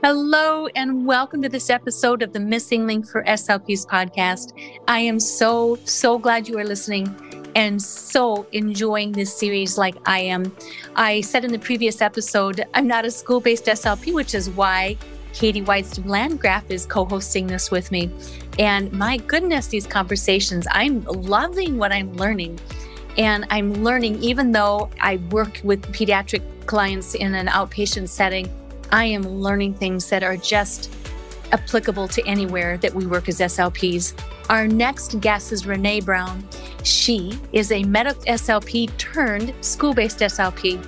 Hello, and welcome to this episode of the Missing Link for SLPs podcast. I am so glad you are listening and so enjoying this series like I am. I said in the previous episode, I'm not a school-based SLP, which is why Katie Widestrom-Landgraf is co-hosting this with me. And my goodness, these conversations, I'm loving what I'm learning. And I'm learning, even though I work with pediatric clients in an outpatient setting, I am learning things that are just applicable to anywhere that we work as SLPs. Our next guest is Renee Brown. She is a medical SLP turned school-based SLP.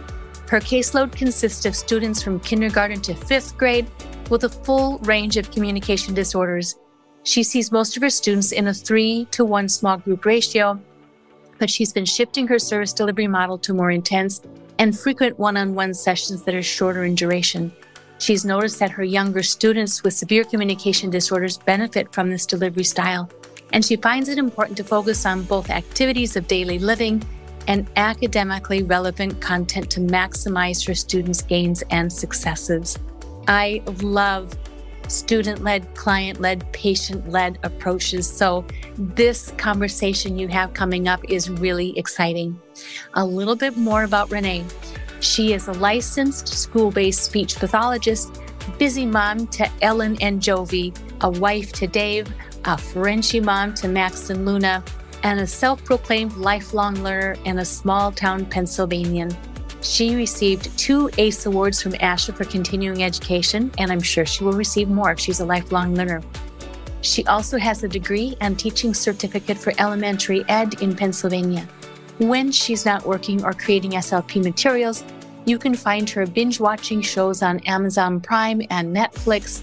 Her caseload consists of students from kindergarten to 5th grade with a full range of communication disorders. She sees most of her students in a 3-to-1 small group ratio, but she's been shifting her service delivery model to more intense and frequent one-on-one sessions that are shorter in duration. She's noticed that her younger students with severe communication disorders benefit from this delivery style, and she finds it important to focus on both activities of daily living and academically relevant content to maximize her students' gains and successes. I love student-led, client-led, patient-led approaches, so this conversation you have coming up is really exciting. A little bit more about Renee. She is a licensed school-based speech pathologist, busy mom to Ellen and Jovi, a wife to Dave, a Frenchie mom to Max and Luna, and a self-proclaimed lifelong learner in a small-town Pennsylvanian. She received 2 ACE awards from ASHA for continuing education, and I'm sure she will receive more if she's a lifelong learner. She also has a degree and teaching certificate for elementary ed in Pennsylvania. When she's not working or creating SLP materials, you can find her binge-watching shows on Amazon Prime and Netflix,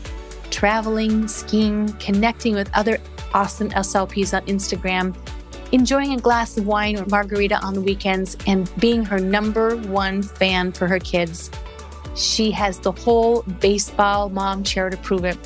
traveling, skiing, connecting with other awesome SLPs on Instagram, enjoying a glass of wine or margarita on the weekends, and being her #1 fan for her kids. She has the whole baseball mom chair to prove it.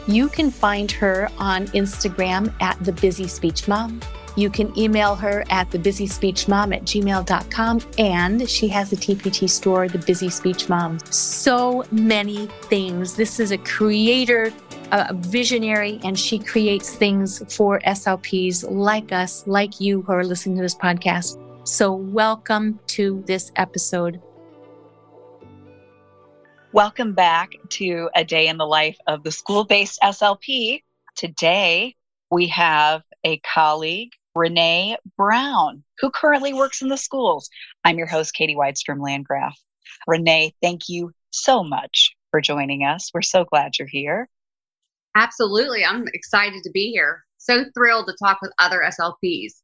You can find her on Instagram at The Busy Speech Mom. You can email her at thebusyspeechmom@gmail.com, and she has a TPT store, The Busy Speech Mom. So many things. This is a creator, a visionary, and she creates things for SLPs like us, like you who are listening to this podcast. So welcome to this episode. Welcome back to A Day in the Life of the School-Based SLP. Today, we have a colleague, Renee Brown, who currently works in the schools. I'm your host, Katie Widestrom-Landgraf. Renee, thank you so much for joining us. We're so glad you're here. Absolutely. I'm excited to be here. So thrilled to talk with other SLPs.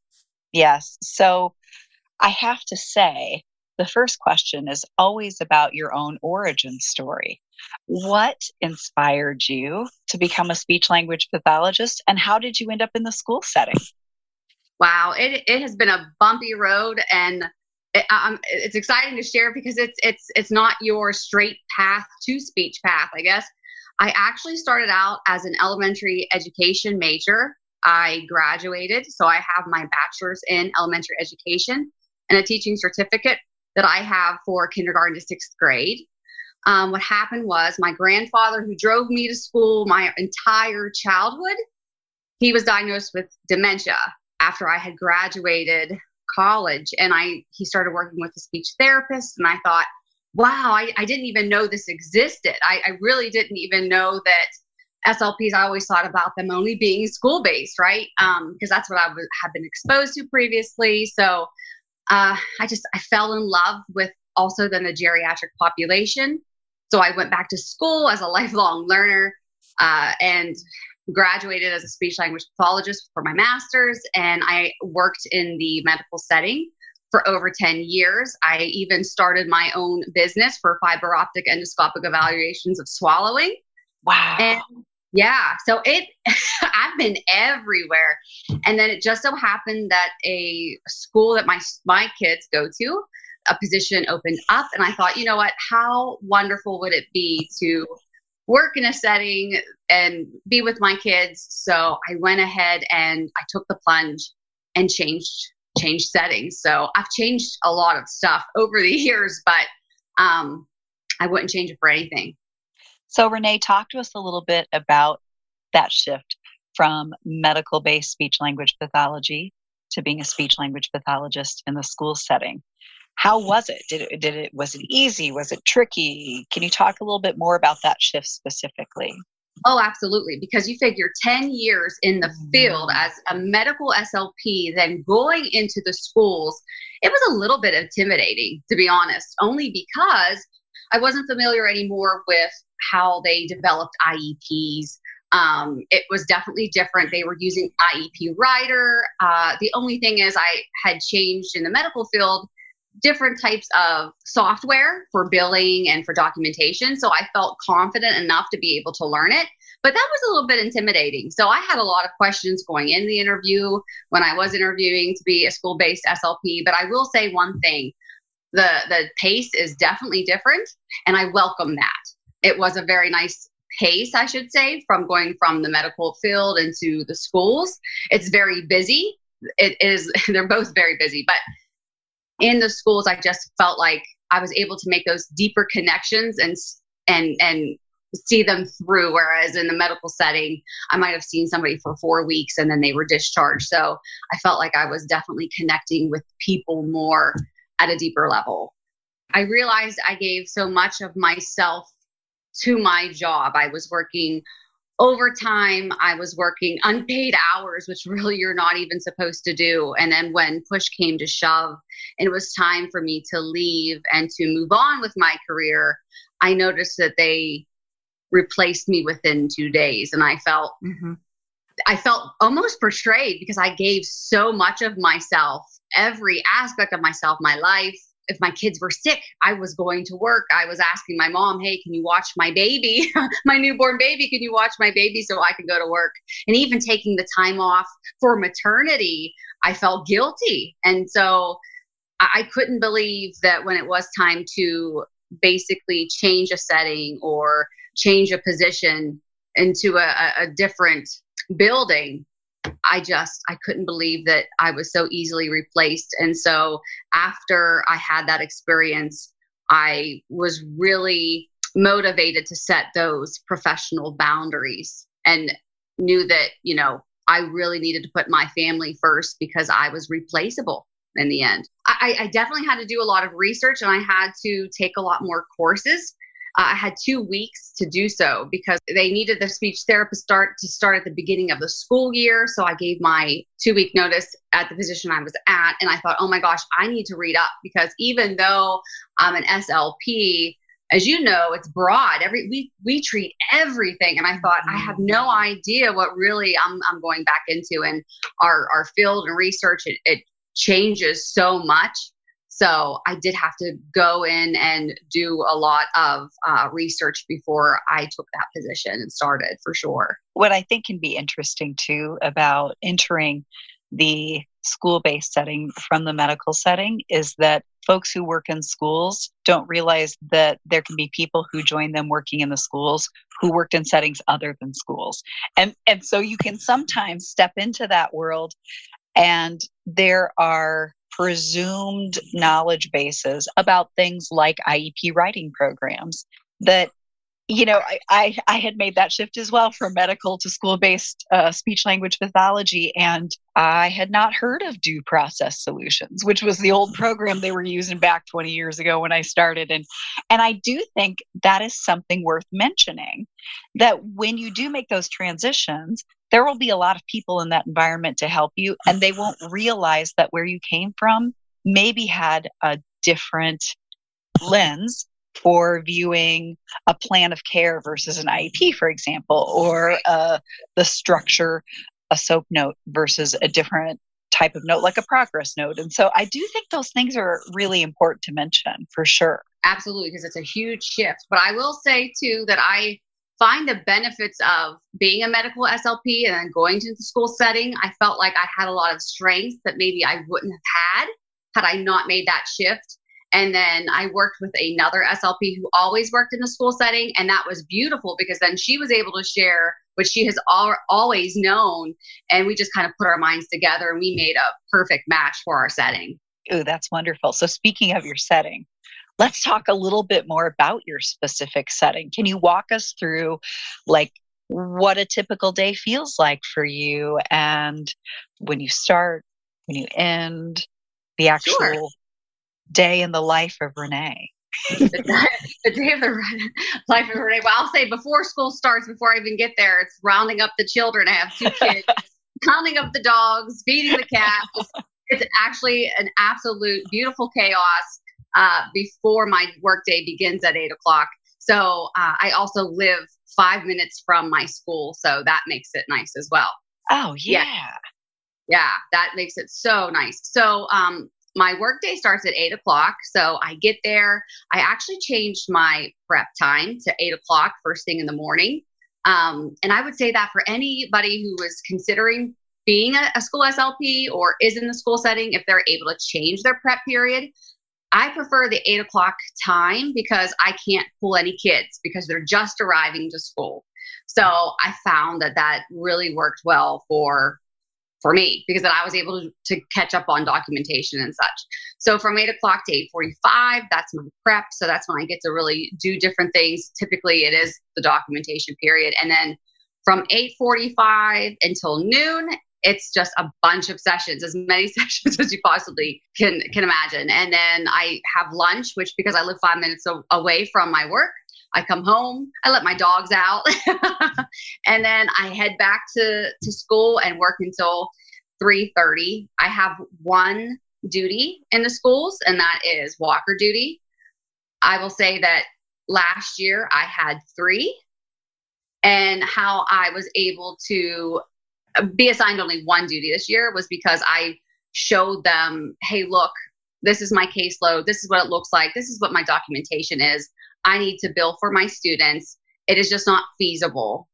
Yes. So I have to say, the first question is always about your own origin story. What inspired you to become a speech language pathologist, and how did you end up in the school setting? Wow, it has been a bumpy road, and it's exciting to share because it's not your straight path to speech path, I guess. I actually started out as an elementary education major. I graduated, so I have my bachelor's in elementary education and a teaching certificate that I have for kindergarten to 6th grade. What happened was my grandfather, who drove me to school my entire childhood, he was diagnosed with dementia after I had graduated college, and he started working with a speech therapist, and I thought, wow, I didn't even know this existed. I really didn't even know that SLPs, I always thought about them only being school-based, right? Because that's what I had been exposed to previously. So I fell in love with also then the geriatric population. So I went back to school as a lifelong learner and graduated as a speech language pathologist for my master's. And I worked in the medical setting for over 10 years. I even started my own business for fiber optic endoscopic evaluations of swallowing. Wow. And yeah, so I've been everywhere. And then it just so happened that a school that my kids go to, a position opened up, and I thought, you know what, how wonderful would it be to work in a setting and be with my kids? So I went ahead and I took the plunge and changed settings. So I've changed a lot of stuff over the years, but I wouldn't change it for anything. So Renee, talk to us a little bit about that shift from medical-based speech language pathology to being a speech language pathologist in the school setting. How was it? Was it easy? Was it tricky? Can you talk a little bit more about that shift specifically? Oh, absolutely. Because you figure 10 years in the field as a medical SLP, then going into the schools, it was a little bit intimidating, to be honest, only because I wasn't familiar anymore with how they developed IEPs. It was definitely different. They were using IEP Writer. The only thing is I had changed in the medical field different types of software for billing and for documentation. So I felt confident enough to be able to learn it. But that was a little bit intimidating. So I had a lot of questions going in the interview when I was interviewing to be a school-based SLP. But I will say one thing, the pace is definitely different, and I welcome that. It was a very nice pace, I should say, from going from the medical field into the schools. It's very busy. It is, they're both very busy, but in the schools, I just felt like I was able to make those deeper connections and see them through. Whereas in the medical setting, I might have seen somebody for 4 weeks and then they were discharged. So I felt like I was definitely connecting with people more at a deeper level. I realized I gave so much of myself to my job. I was working overtime. I was working unpaid hours, which really you're not even supposed to do. And then when push came to shove and it was time for me to leave and to move on with my career, I noticed that they replaced me within 2 days. And I felt almost betrayed because I gave so much of myself, every aspect of myself, my life. If my kids were sick, I was going to work. I was asking my mom, hey, can you watch my baby, my newborn baby? Can you watch my baby so I can go to work? And even taking the time off for maternity, I felt guilty. And so I couldn't believe that when it was time to basically change a setting or change a position into a different building, I couldn't believe that I was so easily replaced. And so after I had that experience, I was really motivated to set those professional boundaries and knew that, I really needed to put my family first because I was replaceable in the end. I definitely had to do a lot of research and I had to take a lot more courses. I had 2 weeks to do so because they needed the speech therapist to start at the beginning of the school year. So I gave my 2-week notice at the position I was at. And I thought, oh my gosh, I need to read up because even though I'm an SLP, as you know, it's broad. We treat everything. And I thought, I have no idea what really I'm going back into. And our field and research, it changes so much. So I did have to go in and do a lot of research before I took that position and started, for sure. What I think can be interesting too about entering the school-based setting from the medical setting is that folks who work in schools don't realize that there can be people who join them working in the schools who worked in settings other than schools. And so you can sometimes step into that world and there are presumed knowledge bases about things like IEP writing programs that, I had made that shift as well from medical to school-based speech language pathology. And I had not heard of due process solutions, which was the old program they were using back 20 years ago when I started. And I do think that is something worth mentioning, that when you do make those transitions, there will be a lot of people in that environment to help you, and they won't realize that where you came from maybe had a different lens for viewing a plan of care versus an IEP, for example, or the structure, a SOAP note versus a different type of note, like a progress note. And so I do think those things are really important to mention, for sure. Absolutely, because it's a huge shift. But I will say, too, that I find the benefits of being a medical SLP and then going to the school setting. I felt like I had a lot of strengths that maybe I wouldn't have had I not made that shift. And then I worked with another SLP who always worked in the school setting. And that was beautiful because then she was able to share what she has always known. And we just kind of put our minds together and we made a perfect match for our setting. Oh, that's wonderful. So speaking of your setting, let's talk a little bit more about your specific setting. Can you walk us through like what a typical day feels like for you, and when you start, when you end, the actual Sure. day in the life of Renee? The day of the life of Renee. Well, I'll say before school starts, before I even get there, it's rounding up the children. I have 2 kids, counting up the dogs, feeding the cats. It's actually an absolute beautiful chaos before my workday begins at 8 o'clock. So I also live 5 minutes from my school, so that makes it nice as well. Oh, yeah. Yeah, that makes it so nice. So my workday starts at 8 o'clock. So I get there. I actually changed my prep time to 8 o'clock first thing in the morning. And I would say that for anybody who is considering being a school SLP or is in the school setting, if they're able to change their prep period, I prefer the 8 o'clock time because I can't pull any kids because they're just arriving to school. So I found that really worked well for me because then I was able to catch up on documentation and such. So from 8 o'clock to 8:45, that's my prep. So that's when I get to really do different things. Typically it is the documentation period. And then from 8:45 until noon, it's just a bunch of sessions, as many sessions as you possibly can imagine. And then I have lunch, which because I live 5 minutes away from my work, I come home, I let my dogs out, and then I head back to school and work until 3:30. I have one duty in the schools, and that is walker duty. I will say that last year I had 3, and how I was able to be assigned only one duty this year was because I showed them, hey, look, this is my caseload. This is what it looks like. This is what my documentation is. I need to bill for my students. It is just not feasible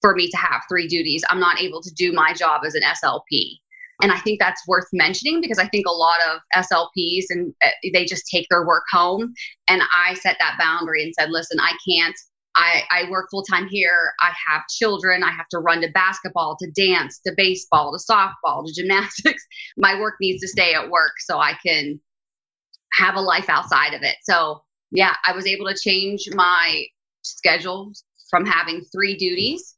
for me to have 3 duties. I'm not able to do my job as an SLP. And I think that's worth mentioning because I think a lot of SLPs and they just take their work home. And I set that boundary and said, listen, I can't. I work full time here. I have children. I have to run to basketball, to dance, to baseball, to softball, to gymnastics. My work needs to stay at work so I can have a life outside of it. So yeah, I was able to change my schedule from having 3 duties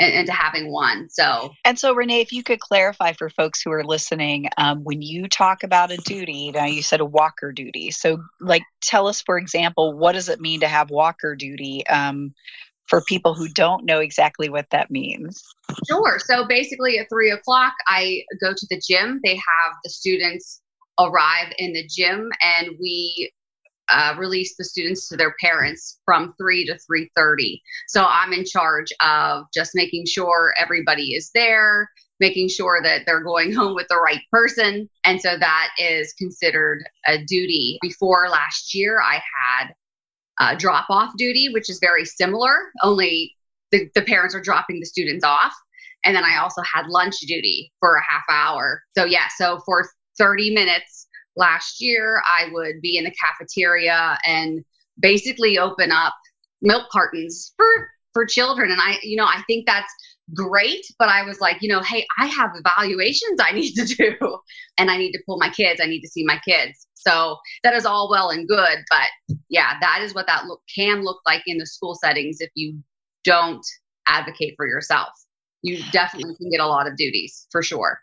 and to having 1. So Renee, if you could clarify for folks who are listening, when you talk about a duty, now you said a walker duty. So like, tell us, for example, what does it mean to have walker duty for people who don't know exactly what that means? Sure. So basically at 3 o'clock, I go to the gym. They have the students arrive in the gym and we release the students to their parents from 3 to 3:30. So I'm in charge of just making sure everybody is there, making sure that they're going home with the right person. And so that is considered a duty. Before last year, I had drop-off duty, which is very similar, only the parents are dropping the students off. And then I also had lunch duty for a half hour. So yeah, so for 30 minutes, last year, I would be in the cafeteria and basically open up milk cartons for children. And I think that's great. But I was like, hey, I have evaluations I need to do and I need to pull my kids. I need to see my kids. So that is all well and good. But yeah, that is what that can look like in the school settings if you don't advocate for yourself. You definitely can get a lot of duties for sure.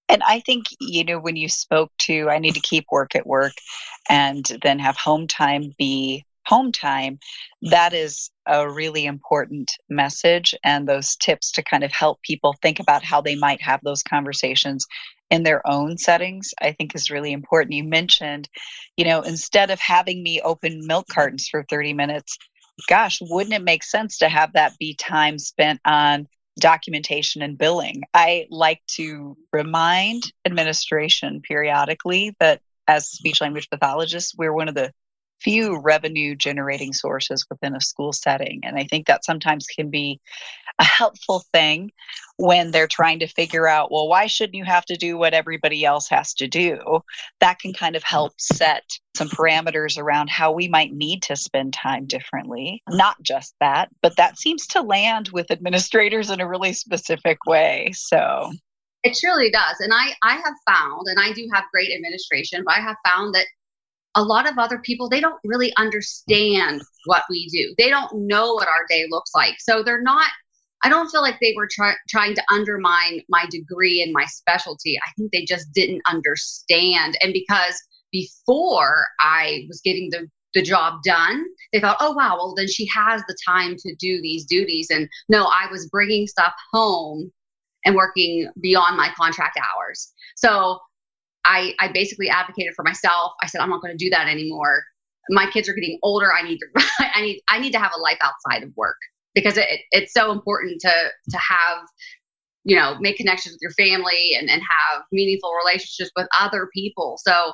And I think, when you spoke to, I need to keep work at work and then have home time be home time, that is a really important message. And those tips to kind of help people think about how they might have those conversations in their own settings, I think is really important. You mentioned, instead of having me open milk cartons for 30 minutes, gosh, wouldn't it make sense to have that be time spent on documentation and billing? I like to remind administration periodically that as speech language pathologists, we're one of the few revenue generating sources within a school setting. And I think that sometimes can be a helpful thing when they're trying to figure out, well, why shouldn't you have to do what everybody else has to do? That can kind of help set some parameters around how we might need to spend time differently. Not just that, but that seems to land with administrators in a really specific way. So it truly does. And I have found, and I do have great administration, but I have found that a lot of other people, they don't really understand what we do. They don't know what our day looks like. So they're not, I don't feel like they were trying to undermine my degree and my specialty. I think they just didn't understand. And because before I was getting the job done, they thought, oh, wow, well, then she has the time to do these duties. And no, I was bringing stuff home and working beyond my contract hours. So I basically advocated for myself. I said, I'm not going to do that anymore. My kids are getting older. I need to have a life outside of work, because it's so important to have, make connections with your family and have meaningful relationships with other people. So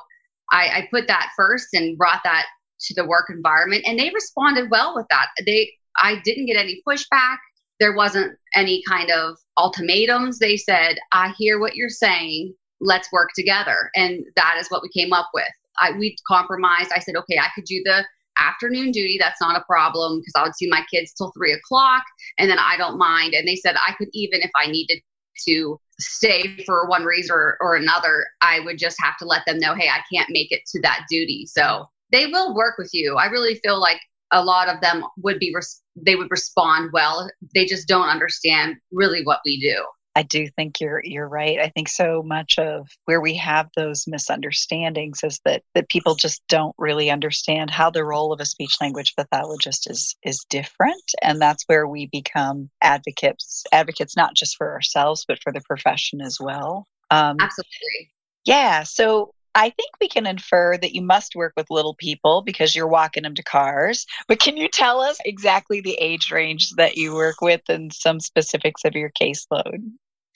I put that first and brought that to the work environment, and they responded well with that. I didn't get any pushback. There wasn't any kind of ultimatums. They said, I hear what you're saying. Let's work together. And that is what we came up with. We compromised. I said, okay, I could do the afternoon duty. That's not a problem, because I would see my kids till 3:00, and then I don't mind. And they said I could, even if I needed to stay for one reason or another, I would just have to let them know, hey, I can't make it to that duty. So they will work with you. I really feel like a lot of them they would respond well. They just don't understand really what we do. I do think you're right. I think so much of where we have those misunderstandings is that people just don't really understand how the role of a speech language pathologist is different. And that's where we become advocates not just for ourselves, but for the profession as well. Absolutely. Yeah. So I think we can infer that you must work with little people because you're walking them to cars. But can you tell us exactly the age range that you work with and some specifics of your caseload?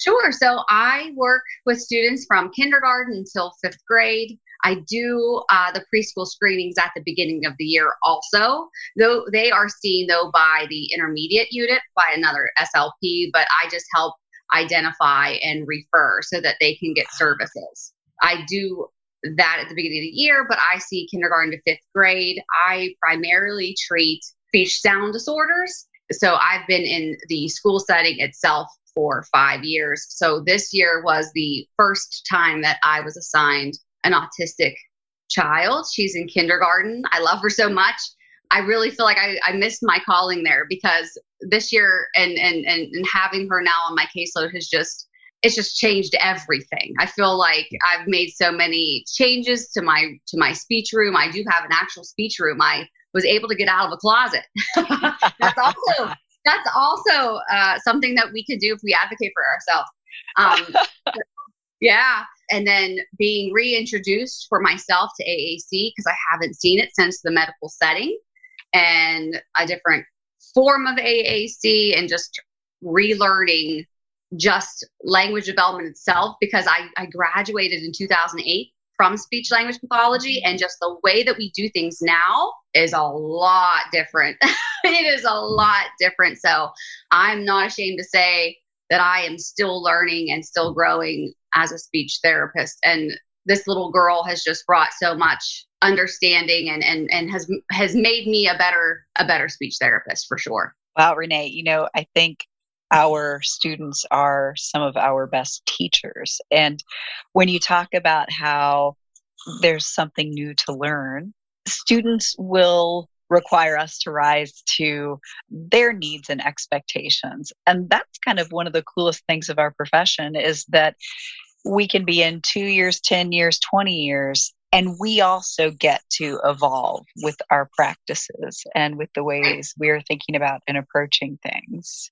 Sure. So I work with students from kindergarten until 5th grade. I do the preschool screenings at the beginning of the year also, though they are seen by the intermediate unit, by another SLP, but I just help identify and refer so that they can get services. I do that at the beginning of the year, but I see kindergarten to 5th grade. I primarily treat speech sound disorders. So I've been in the school setting itself for 5 years. So this year was the first time that I was assigned an autistic child. She's in kindergarten. I love her so much. I really feel like I missed my calling there, because this year and having her now on my caseload it's just changed everything. I feel like I've made so many changes to my speech room. I do have an actual speech room. I was able to get out of a closet. That's also something that we could do if we advocate for ourselves. Yeah. And then being reintroduced for myself to AAC, because I haven't seen it since the medical setting, and a different form of AAC, and just relearning just language development itself, because I graduated in 2008 from speech language pathology, and just the way that we do things now is a lot different. It is a lot different. So I'm not ashamed to say that I am still learning and still growing as a speech therapist. And this little girl has just brought so much understanding and has made me a better speech therapist for sure. Wow, Renee, I think our students are some of our best teachers. And when you talk about how there's something new to learn, students will require us to rise to their needs and expectations. And that's kind of one of the coolest things of our profession, is that we can be in 2 years, 10 years, 20 years, and we also get to evolve with our practices and with the ways we're thinking about and approaching things.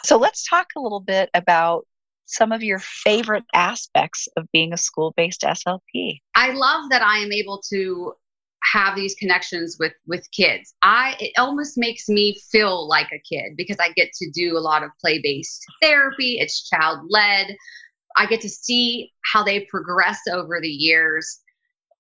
So let's talk a little bit about some of your favorite aspects of being a school-based SLP. I love that I am able to have these connections with kids. It almost makes me feel like a kid, because I get to do a lot of play-based therapy. It's child-led. I get to see how they progress over the years.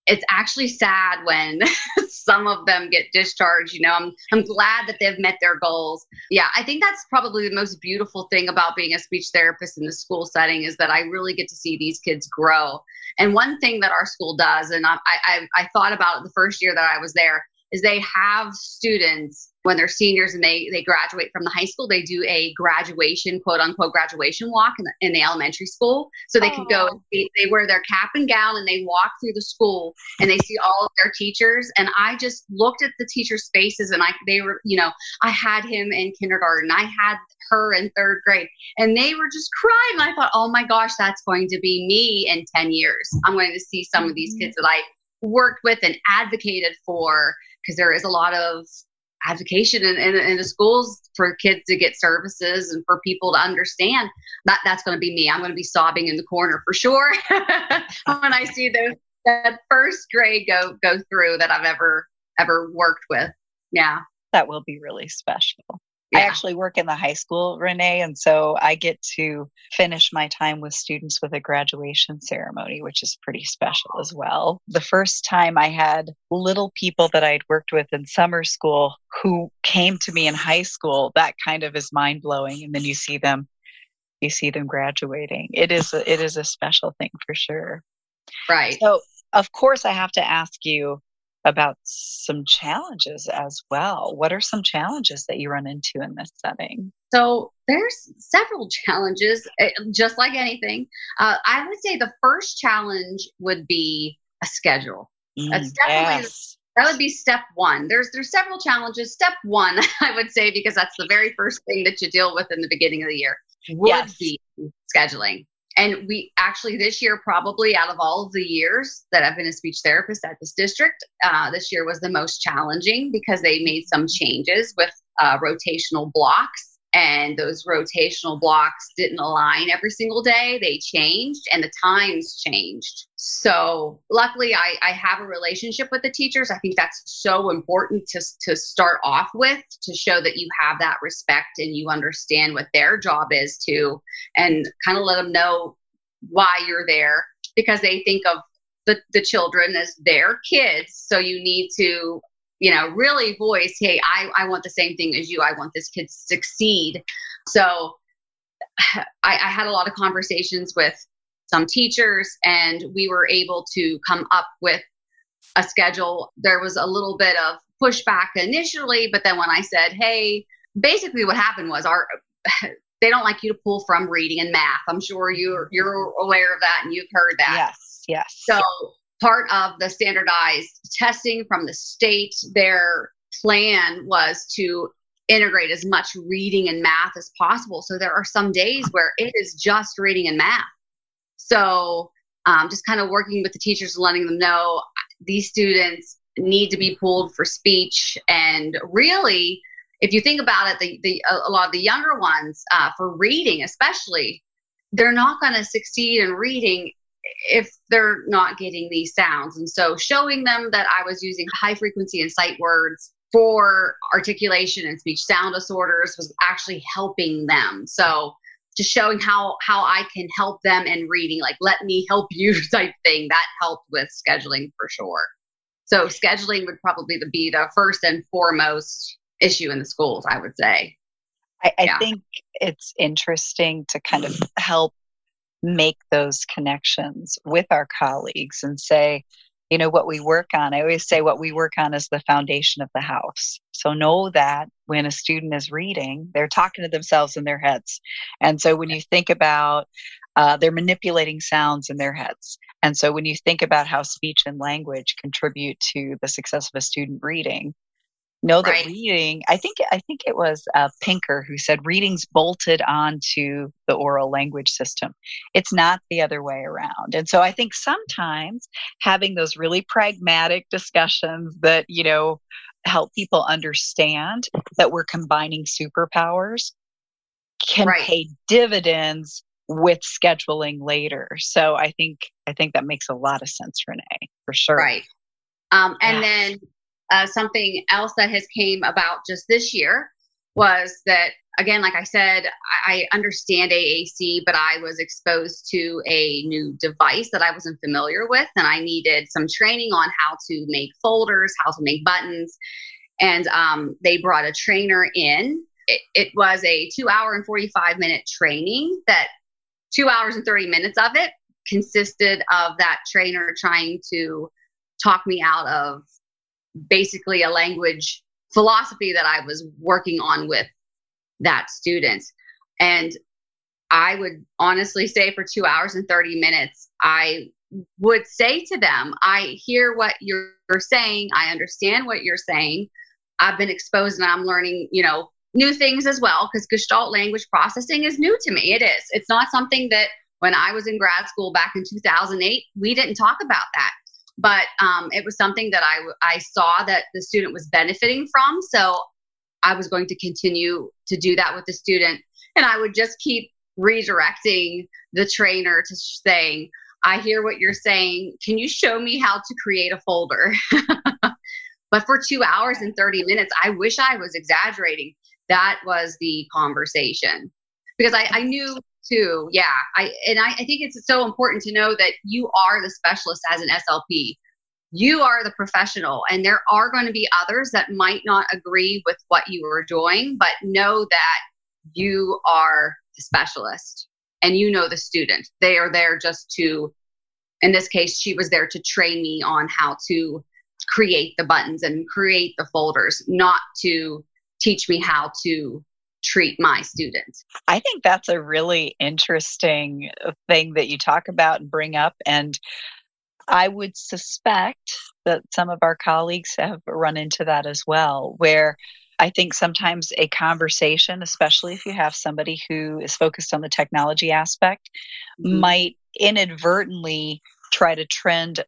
It's actually sad when some of them get discharged. I'm glad that they've met their goals. Yeah, I think that's probably the most beautiful thing about being a speech therapist in the school setting, is that I really get to see these kids grow. And one thing that our school does, and I thought about it the first year that I was there, is they have students when they're seniors and they graduate from the high school, they do a graduation, quote unquote, graduation walk in the elementary school. So they can go, they wear their cap and gown and they walk through the school and they see all of their teachers. And I just looked at the teachers' faces and they were, I had him in kindergarten. I had her in third grade and they were just crying. And I thought, oh my gosh, that's going to be me in 10 years. I'm going to see some of these kids that I worked with and advocated for, because there is a lot of advocation in the schools for kids to get services and for people to understand that's going to be me. I'm going to be sobbing in the corner for sure when I see that first grade go through that I've ever worked with. Yeah. That will be really special. Yeah. I actually work in the high school, Renee, and so I get to finish my time with students with a graduation ceremony, which is pretty special as well. The first time I had little people that I'd worked with in summer school who came to me in high school, that kind of is mind-blowing. And then you see them graduating. It is a special thing for sure. Right. So, of course, I have to ask you about some challenges as well. What are some challenges that you run into in this setting? So there's several challenges, just like anything. I would say the first challenge would be a schedule. That's definitely that would be step one. There's several challenges. Step one, I would say, because that's the very first thing that you deal with in the beginning of the year, would be scheduling. And we actually this year, probably out of all of the years that I've been a speech therapist at this district, this year was the most challenging because they made some changes with rotational blocks. And those rotational blocks didn't align every single day. They changed and the times changed. So luckily, I have a relationship with the teachers. I think that's so important to start off with, to show that you have that respect and you understand what their job is too, and kind of let them know why you're there, because they think of the children as their kids. So you need to really voice, hey, I want the same thing as you. I want this kid to succeed. So I had a lot of conversations with some teachers and we were able to come up with a schedule. There was a little bit of pushback initially, but then when I said, hey, basically what happened was they don't like you to pull from reading and math. I'm sure you're aware of that and you've heard that. Yes. So part of the standardized testing from the state, their plan was to integrate as much reading and math as possible. So there are some days where it is just reading and math. So just kind of working with the teachers and letting them know these students need to be pulled for speech. And really, if you think about it, a lot of the younger ones, for reading especially, they're not going to succeed in reading if they're not getting these sounds. And so showing them that I was using high frequency and sight words for articulation and speech sound disorders was actually helping them. So just showing how I can help them in reading, like, let me help you type thing, that helped with scheduling for sure. So scheduling would probably be the first and foremost issue in the schools, I would say. I think it's interesting to kind of help make those connections with our colleagues and say, what we work on. I always say what we work on is the foundation of the house. So know that when a student is reading, they're talking to themselves in their heads. And so when you think about, they're manipulating sounds in their heads. And so when you think about how speech and language contribute to the success of a student reading, know that reading, I think it was Pinker who said reading's bolted onto the oral language system. It's not the other way around. And so I think sometimes having those really pragmatic discussions that, help people understand that we're combining superpowers can pay dividends with scheduling later. So I think that makes a lot of sense, Renee, for sure. Right. And then something else that has came about just this year was that, again, like I said, I understand AAC, but I was exposed to a new device that I wasn't familiar with, and I needed some training on how to make folders, how to make buttons. And they brought a trainer in. It was a 2-hour and 45-minute training that 2 hours and 30 minutes of it consisted of that trainer trying to talk me out of basically a language philosophy that I was working on with that student. And I would honestly say for 2 hours and 30 minutes, I would say to them, I hear what you're saying. I understand what you're saying. I've been exposed and I'm learning, new things as well, because Gestalt language processing is new to me. It is. It's not something that when I was in grad school back in 2008, we didn't talk about that. But it was something that I saw that the student was benefiting from. So I was going to continue to do that with the student. And I would just keep redirecting the trainer to saying, I hear what you're saying. Can you show me how to create a folder? But for 2 hours and 30 minutes, I wish I was exaggerating. That was the conversation. Because I knew too, yeah. I think it's so important to know that you are the specialist as an SLP. You are the professional, and there are going to be others that might not agree with what you are doing, but know that you are the specialist and you know the student. They are there just to, in this case, she was there to train me on how to create the buttons and create the folders, not to teach me how to treat my students. I think that's a really interesting thing that you talk about and bring up. And I would suspect that some of our colleagues have run into that as well, where I think sometimes a conversation, especially if you have somebody who is focused on the technology aspect, might inadvertently try to trend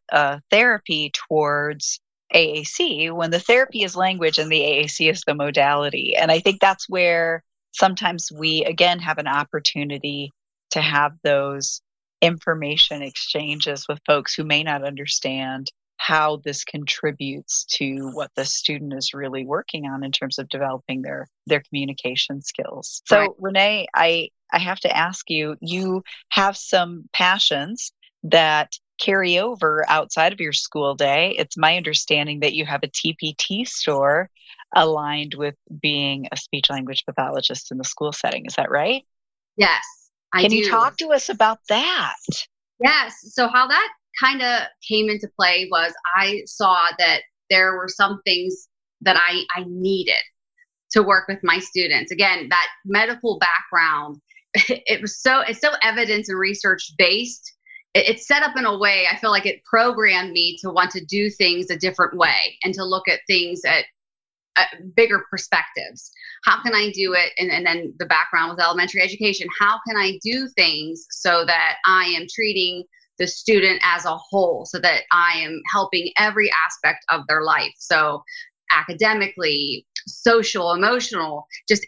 therapy towards AAC when the therapy is language and the AAC is the modality. And I think that's where sometimes we, again, have an opportunity to have those information exchanges with folks who may not understand how this contributes to what the student is really working on in terms of developing their communication skills. So, Right. Renee, I have to ask you, you have some passions that carry over outside of your school day. It's my understanding that you have a TPT store aligned with being a speech language pathologist in the school setting. Is that right? Yes, I Can do. you talk to us about that? Yes. So how that kind of came into play was I saw that there were some things that I needed to work with my students. Again, that medical background, it's so evidence and research based. It's set up in a way, I feel like it programmed me to want to do things a different way and to look at things at bigger perspectives. How can I do it? And then the background with elementary education, how can I do things so that I am treating the student as a whole, so that I am helping every aspect of their life? So academically, social, emotional, just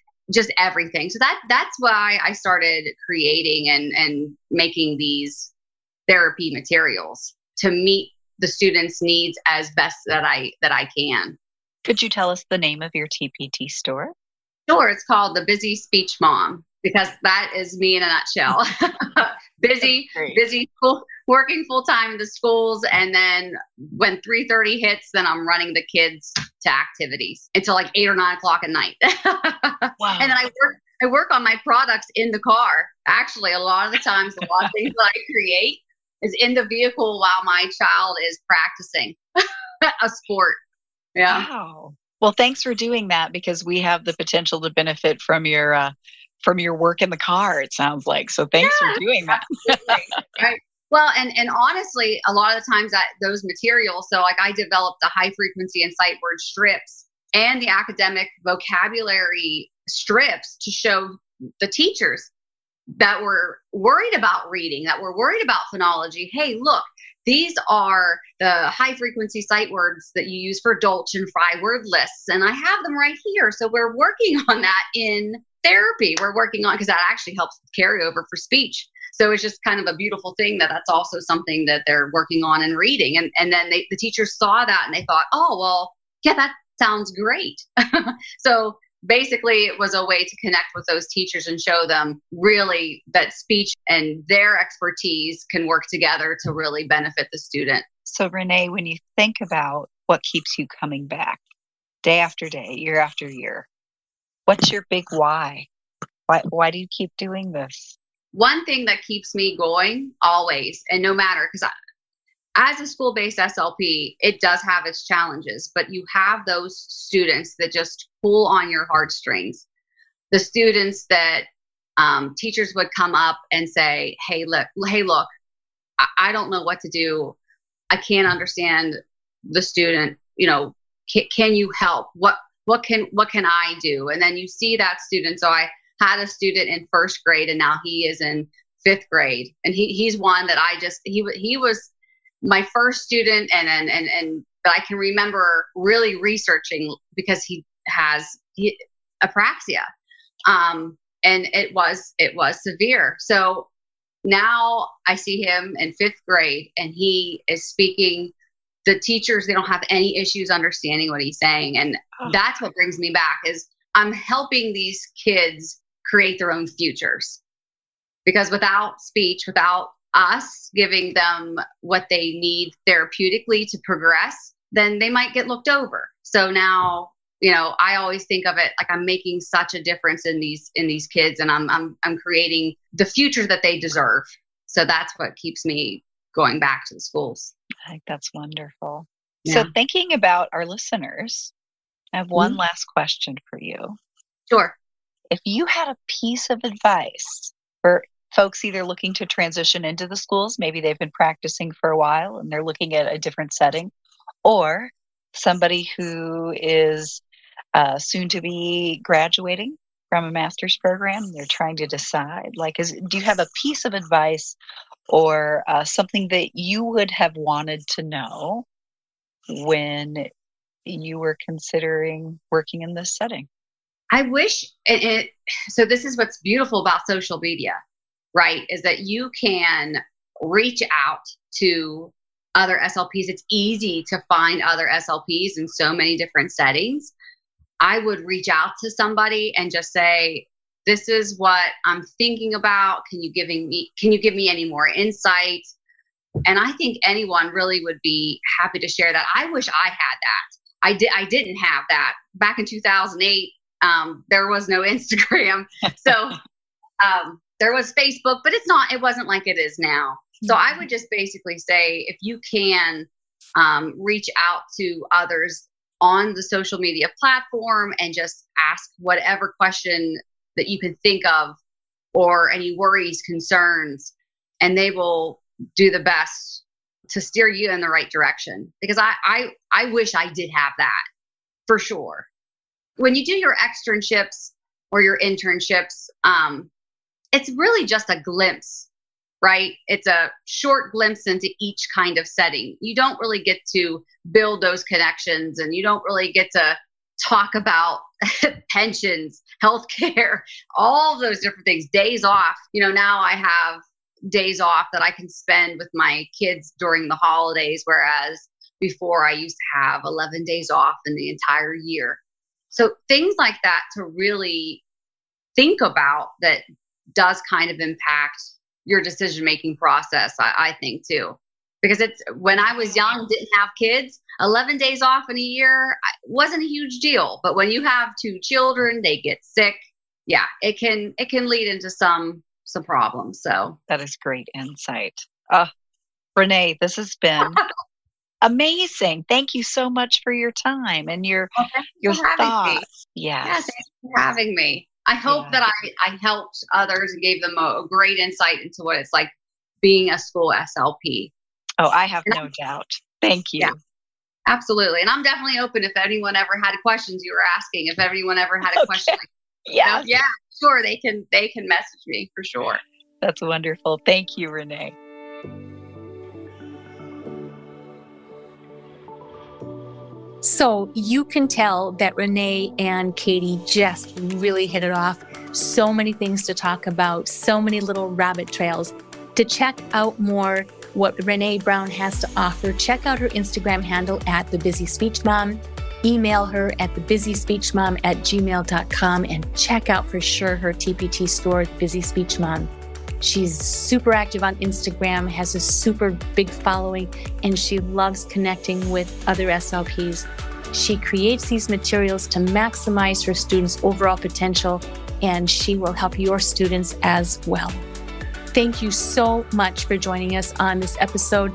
everything. So that's why I started creating and making these therapy materials to meet the students' needs as best that I can. Could you tell us the name of your TPT store? Sure. It's called The Busy Speech Mom, because that is me in a nutshell. busy, working full time in the schools. And then when 3:30 hits, then I'm running the kids to activities until like 8 or 9 o'clock at night. Wow. And then I work on my products in the car. Actually, a lot of the times, a lot of things that I create is in the vehicle while my child is practicing a sport. Yeah. Wow. Well, thanks for doing that, because we have the potential to benefit from your work in the car, it sounds like. So thanks for doing that. Right. Well, and honestly, a lot of the times that those materials, so like I developed the high frequency and sight word strips and the academic vocabulary strips to show the teachers that were worried about reading, that were worried about phonology. Hey, look, these are the high frequency sight words that you use for Dolch and Fry word lists. And I have them right here. So we're working on that in therapy. We're working on, because that actually helps carry over for speech. So it's just kind of a beautiful thing that's also something that they're working on in reading. And then the teachers saw that and they thought, oh, well, yeah, that sounds great. So basically, it was a way to connect with those teachers and show them really that speech and their expertise can work together to really benefit the student. So, Renee, when you think about what keeps you coming back day after day, year after year, what's your big why? Why do you keep doing this? One thing that keeps me going always, and no matter, because as a school-based SLP, it does have its challenges, but you have those students that just pull on your heartstrings. The students that teachers would come up and say, hey, look, I don't know what to do. I can't understand the student. Can you help? What can I do? And then you see that student. So I had a student in first grade, and now he is in fifth grade, and he's one that he was my first student, and that I can remember really researching because he has apraxia, and it was severe. So now I see him in fifth grade, and he is speaking. The teachers, they don't have any issues understanding what he's saying, and that's what brings me back. Is I'm helping these kids create their own futures, because without speech, without us giving them what they need therapeutically to progress, then they might get looked over. So now, I always think of it like I'm making such a difference in these kids, and I'm creating the future that they deserve. So that's what keeps me going back to the schools. I think that's wonderful. Yeah. So thinking about our listeners, I have one last question for you. Sure. If you had a piece of advice for folks either looking to transition into the schools, maybe they've been practicing for a while and they're looking at a different setting, or somebody who is soon to be graduating from a master's program, they're trying to decide, do you have a piece of advice or something that you would have wanted to know when you were considering working in this setting? I wish so this is what's beautiful about social media, right? Is that you can reach out to other SLPs. It's easy to find other SLPs in so many different settings. I would reach out to somebody and just say, this is what I'm thinking about. Can you give me any more insight? And I think anyone really would be happy to share that. I wish I had that. I didn't have that. Back in 2008, there was no Instagram. So there was Facebook, but it wasn't like it is now. So I would just basically say, if you can reach out to others on the social media platform and just ask whatever question that you can think of, or any worries, concerns, and they will do the best to steer you in the right direction. Because I wish I did have that, for sure. When you do your externships or your internships, it's really just a glimpse, right? It's a short glimpse into each kind of setting. You don't really get to build those connections, and you don't really get to talk about pensions, healthcare, all those different things, days off. Now I have days off that I can spend with my kids during the holidays, whereas before I used to have 11 days off in the entire year. So things like that to really think about, that does kind of impact your decision-making process, I think too. Because when I was young, didn't have kids, 11 days off in a year wasn't a huge deal. But when you have two children, they get sick. Yeah, it can lead into some problems. So that is great insight. Renee, this has been amazing. Thank you so much for your time and your thoughts. Yes. Thanks for having me. I hope that I helped others and gave them a great insight into what it's like being a school SLP. Oh, I have no doubt. Thank you. Yeah, absolutely. And I'm definitely open if anyone ever had questions you were asking. If anyone ever had a question. Yeah, sure. They can message me for sure. That's wonderful. Thank you, Renee. So you can tell that Renee and Katie just really hit it off. So many things to talk about, so many little rabbit trails. To check out more what Renee Brown has to offer, check out her Instagram handle at The Busy Speech Mom. Email her at thebusyspeechmom@gmail.com and check out for sure her TPT store, Busy Speech Mom. She's super active on Instagram, has a super big following, and she loves connecting with other SLPs. She creates these materials to maximize her students' overall potential, and she will help your students as well. Thank you so much for joining us on this episode.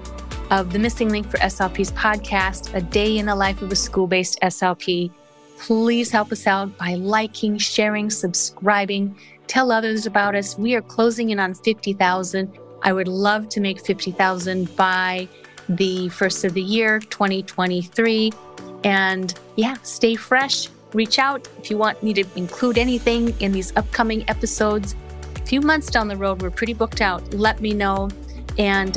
of the Missing Link for SLPs podcast, A Day in the Life of a School-Based SLP. Please help us out by liking, sharing, subscribing. Tell others about us. We are closing in on 50,000. I would love to make 50,000 by the first of the year, 2023. And yeah, stay fresh. Reach out if you want me to include anything in these upcoming episodes. A few months down the road, we're pretty booked out. Let me know. And